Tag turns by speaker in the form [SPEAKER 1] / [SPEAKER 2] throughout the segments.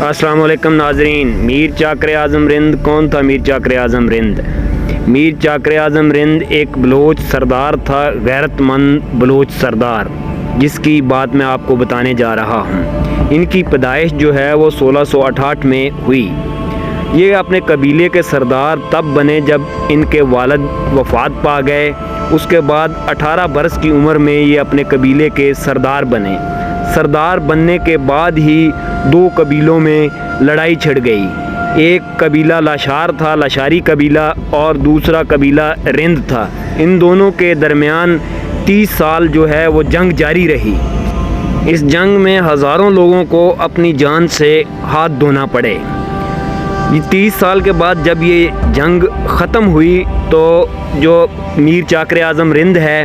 [SPEAKER 1] अस्सलाम वालेकुम नाजरीन। मीर चाकर आज़म रिंद कौन था? मीर चाकर आज़म रिंद एक बलोच सरदार था, गैरतमंद बलोच सरदार, जिसकी बात मैं आपको बताने जा रहा हूँ। इनकी पैदाइश जो है वो 1668 में हुई। ये अपने कबीले के सरदार तब बने जब इनके वालिद वफ़ात पा गए। उसके बाद 18 बरस की उम्र में ये अपने कबीले के सरदार बने। सरदार बनने के बाद ही दो कबीलों में लड़ाई छिड़ गई। एक कबीला लाशार था, लाशारी कबीला, और दूसरा कबीला रिंद था। इन दोनों के दरमियान 30 साल जो है वो जंग जारी रही। इस जंग में हज़ारों लोगों को अपनी जान से हाथ धोना पड़े। ये 30 साल के बाद जब ये जंग ख़त्म हुई तो जो मीर चाकर आज़म रिंद है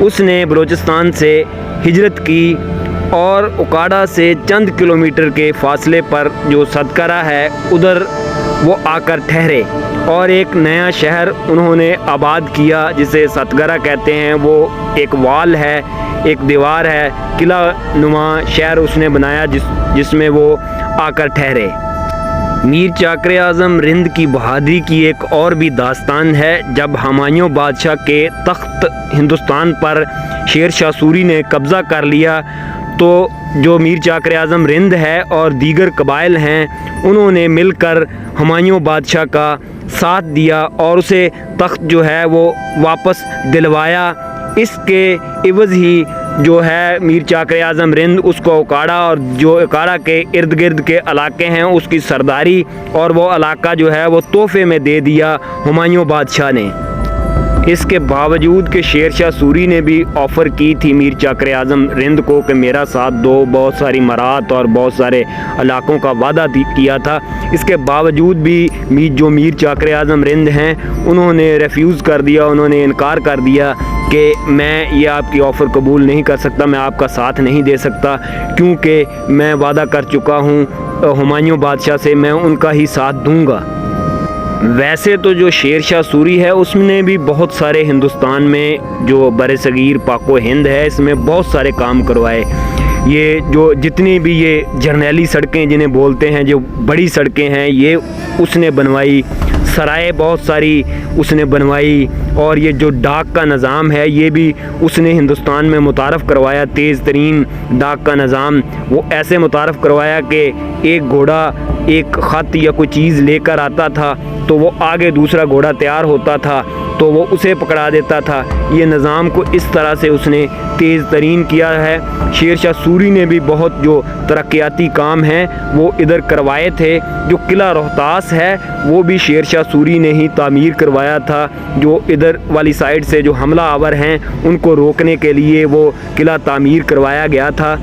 [SPEAKER 1] उसने बलूचिस्तान से हिजरत की और उकाड़ा से चंद किलोमीटर के फासले पर जो सतकरा है उधर वो आकर ठहरे और एक नया शहर उन्होंने आबाद किया, जिसे सतकरा कहते हैं। वो एक वाल है, एक दीवार है, किला नुमा शहर उसने बनाया जिसमें वो आकर ठहरे। मीर चाकर आज़म रिंद की बहादुरी की एक और भी दास्तान है। जब हुमायूं बादशाह के तख्त हिंदुस्तान पर शेर शाह सूरी ने कब्ज़ा कर लिया तो जो मीर चाकर आज़म रिंद है और दीगर कबाइल हैं उन्होंने मिलकर हुमायूं बादशाह का साथ दिया और उसे तख्त जो है वो वापस दिलवाया। इसके इवज़ ही जो है मीर चाकर आज़म रिंद उसको उकाड़ा और जो उकाड़ा के इर्द गिर्द के इलाके हैं उसकी सरदारी और वो इलाका जो है वो तोहफे में दे दिया हुमायूं बादशाह ने। इसके बावजूद कि शेर शाह सूरी ने भी ऑफ़र की थी मीर चाकर आज़म रिंद को कि मेरा साथ दो, बहुत सारी मरात और बहुत सारे इलाकों का वादा किया था। इसके बावजूद भी जो मीर चाकर आज़म रिंद हैं उन्होंने रिफ्यूज़ कर दिया, उन्होंने इनकार कर दिया कि मैं ये आपकी ऑफ़र कबूल नहीं कर सकता, मैं आपका साथ नहीं दे सकता, क्योंकि मैं वादा कर चुका हूँ हुमायूं बादशाह से, मैं उनका ही साथ दूँगा। वैसे तो जो शेर शाह सूरी है उसने भी बहुत सारे हिंदुस्तान में जो बरसगीर पाको हिंद है इसमें बहुत सारे काम करवाए। ये जो जितनी भी ये जर्नैली सड़कें जिन्हें बोलते हैं, जो बड़ी सड़कें हैं, ये उसने बनवाई। सराय बहुत सारी उसने बनवाई और ये जो डाक का निज़ाम है ये भी उसने हिंदुस्तान में मुतारफ़ करवाया। तेज़ तरीन डाक का निज़ाम वो ऐसे मुतारफ़ करवाया कि एक घोड़ा एक ख़त या कोई चीज़ लेकर आता था तो वो आगे दूसरा घोड़ा तैयार होता था तो वो उसे पकड़ा देता था। ये निज़ाम को इस तरह से उसने तेज़ तरीन किया है। शेर शाह सूरी ने भी बहुत जो तरक्याती काम हैं वो इधर करवाए थे। जो किला रोहतास है वो भी शेर शाह सूरी ने ही तामीर करवाया था। जो इधर वाली साइड से जो हमला आवर हैं उनको रोकने के लिए वो किला तामीर करवाया गया था।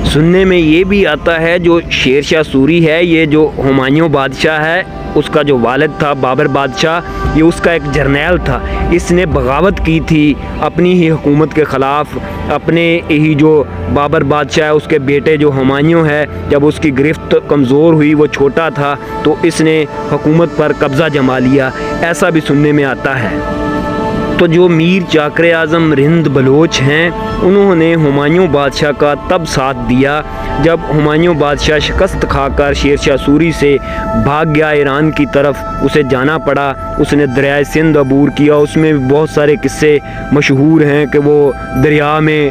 [SPEAKER 1] सुनने में ये भी आता है जो शेर शाह सूरी है, ये जो हुमायूं बादशाह है उसका जो वालिद था बाबर बादशाह, ये उसका एक जर्नैल था। इसने बगावत की थी अपनी ही हुकूमत के ख़िलाफ़। अपने ही जो बाबर बादशाह है उसके बेटे जो हुमायूं है, जब उसकी गिरफ्त कमज़ोर हुई, वो छोटा था, तो इसने हुकूमत पर कब्ज़ा जमा लिया, ऐसा भी सुनने में आता है। तो जो मीर चाकर आज़म रिंद बलोच हैं उन्होंने हुमायूं बादशाह का तब साथ दिया जब हुमायूं बादशाह शिकस्त खाकर शेर शाह सूरी से भाग गया ईरान की तरफ, उसे जाना पड़ा। उसने दरिया सिंध अबूर किया। उसमें भी बहुत सारे किस्से मशहूर हैं कि वो दरिया में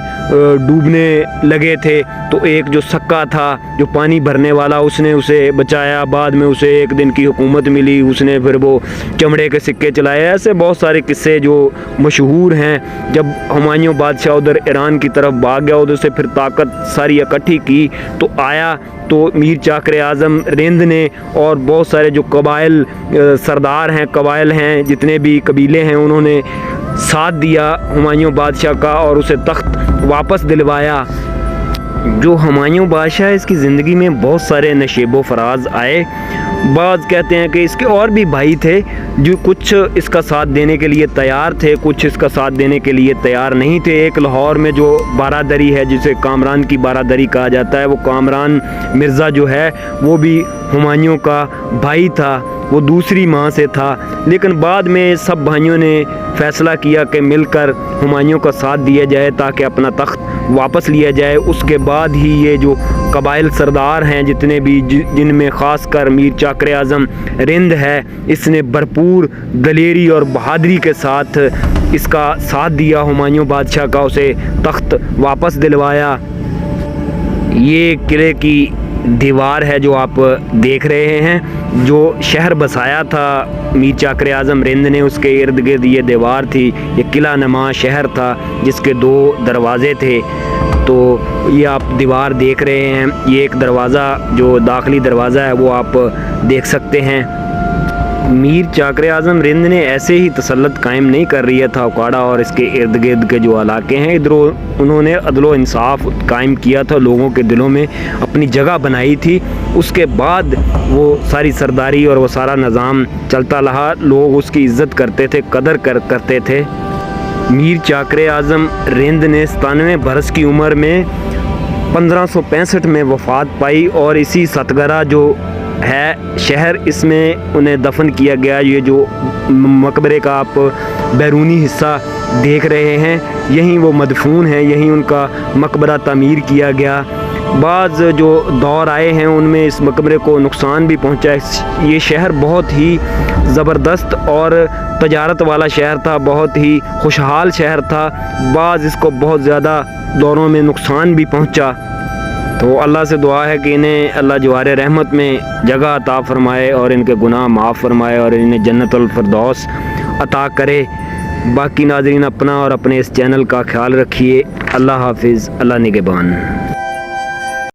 [SPEAKER 1] डूबने लगे थे तो एक जो सक्का था जो पानी भरने वाला उसने उसे बचाया। बाद में उसे एक दिन की हुकूमत मिली, उसने फिर वो चमड़े के सिक्के चलाए। ऐसे बहुत सारे किस्से जो मशहूर हैं। जब हुमायूं बादशाह उधर ईरान की तरफ भाग गया, उधर से फिर ताकत सारी इकट्ठी की तो आया, तो मीर चाकर आज़म रिंद ने और बहुत सारे जो कबाइल सरदार हैं, कबाइल हैं, जितने भी कबीले हैं, उन्होंने साथ दिया हुमायूं बादशाह का और उसे तख्त वापस दिलवाया। जो हुमायूं बादशाह है इसकी ज़िंदगी में बहुत सारे नशेबो फराज आए। बाज़ कहते हैं कि इसके और भी भाई थे जो कुछ इसका साथ देने के लिए तैयार थे, कुछ इसका साथ देने के लिए तैयार नहीं थे। एक लाहौर में जो बारादरी है जिसे कामरान की बारादरी कहा जाता है, वो कामरान मिर्ज़ा जो है वो भी हुमायूं का भाई था, वो दूसरी माँ से था। लेकिन बाद में सब भाइयों ने फ़ैसला किया कि मिलकर हुमायूं का साथ दिया जाए ताकि अपना तख्त वापस लिया जाए, उसके बाद ही ये जो कबाइल सरदार हैं जितने भी, जिनमें ख़ास कर मीर चाकर आज़म रिंद है, इसने भरपूर दलेरी और बहादुरी के साथ इसका साथ दिया, हुमायूं बादशाह का उसे तख्त वापस दिलवाया। ये किले की दीवार है जो आप देख रहे हैं, जो शहर बसाया था मीर चाकर आज़म रिंद ने, उसके इर्द गिर्द ये दीवार थी। ये किला नमा शहर था जिसके 2 दरवाज़े थे। तो ये आप दीवार देख रहे हैं, ये एक दरवाज़ा जो दाखिली दरवाज़ा है वो आप देख सकते हैं। मीर चाकर आज़म रिंद ने ऐसे ही तसल्लुत कायम नहीं कर रही था उकाड़ा और इसके इर्द गिर्द के जो इलाके हैं, इधर उन्होंने अदलो इंसाफ कायम किया था, लोगों के दिलों में अपनी जगह बनाई थी। उसके बाद वो सारी सरदारी और वो सारा निज़ाम चलता रहा, लोग उसकी इज़्ज़त करते थे, कदर करते थे। मीर चाकर आज़म रिंद ने 97 बरस की उम्र में 1565 में वफ़ात पाई और इसी सतगरा जो है शहर, इसमें उन्हें दफन किया गया। ये जो मकबरे का आप बैरूनी हिस्सा देख रहे हैं, यहीं वो मदफून हैं, यहीं उनका मकबरा तामीर किया गया। बाज़ जो दौर आए हैं उनमें इस मकबरे को नुकसान भी पहुंचा। ये शहर बहुत ही ज़बरदस्त और तजारत वाला शहर था, बहुत ही खुशहाल शहर था। बाज़ इसको बहुत ज़्यादा दौरों में नुकसान भी पहुंचा। तो अल्लाह से दुआ है कि इन्हें अल्लाह जवारे रहमत में जगह अता फ़रमाए और इनके गुनाह माफ़ फ़रमाए और इन्हें जन्नतुल फ़िरदौस अता करे। बाकी नाज़रीन अपना और अपने इस चैनल का ख्याल रखिए। अल्लाह हाफिज़, अल्लाह निगहबान।